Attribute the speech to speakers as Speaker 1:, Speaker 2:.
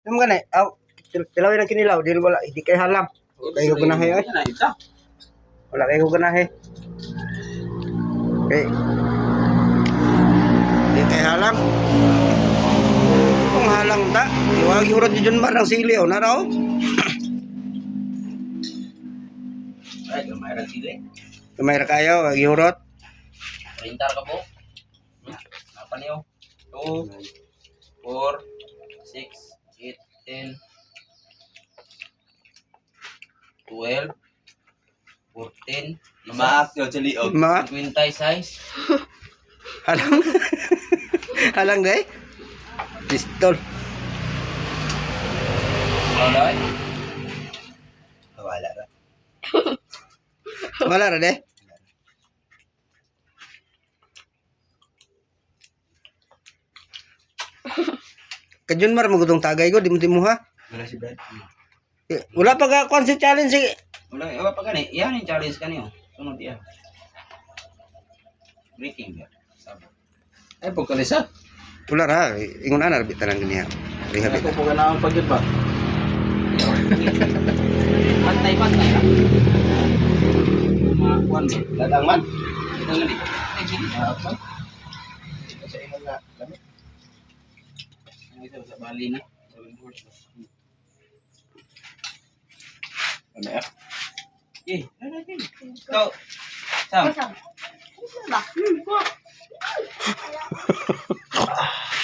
Speaker 1: Ano ka na? Aw, tilawin ang kinilaw. Dili wala. Hindi kay halam. Kayo ganahe ay. Wala kayo ganahe. Okay. Hindi kay halam. Kung halang ta. Iwag yurot di dyan marang sili. O naraw.
Speaker 2: Ay, lumayra sila.
Speaker 1: Tumayra kayo. Wag yurot.
Speaker 2: Printar ka po. Apa niyo? 2, 4, 6, 8, 10, 12, 14,
Speaker 3: Lumaak yun sa liog.
Speaker 1: Ma.
Speaker 2: 26.
Speaker 1: Halang. Halang day. Pistol.
Speaker 2: Wala eh.
Speaker 3: Wala na.
Speaker 1: Wala ra de. Kadyon mar magutong tagay ko di mo ha.
Speaker 3: Wala si Brad.
Speaker 1: Wala pa ka kon si challenge si
Speaker 2: Wala, iba pa gani. Yan yung challenge ka niyo. Sunod yan. Breaking yan. Sabi.
Speaker 3: Ay, pagkalisa.
Speaker 1: wala ra ingon ana bitan lang niya. Riha
Speaker 3: Ako po ka na ang pagkit ba?
Speaker 2: Pantay lang. Mga kuwan ba?
Speaker 3: Ladang man.
Speaker 2: Ito nga di. Ay, gini.
Speaker 3: Apa? Sa ingon na. Dami.
Speaker 2: Ang ito sa Bali na.
Speaker 3: Ano ya?
Speaker 2: Eh, ano din? Ikaw. Sam.
Speaker 4: Masam. Ano ba?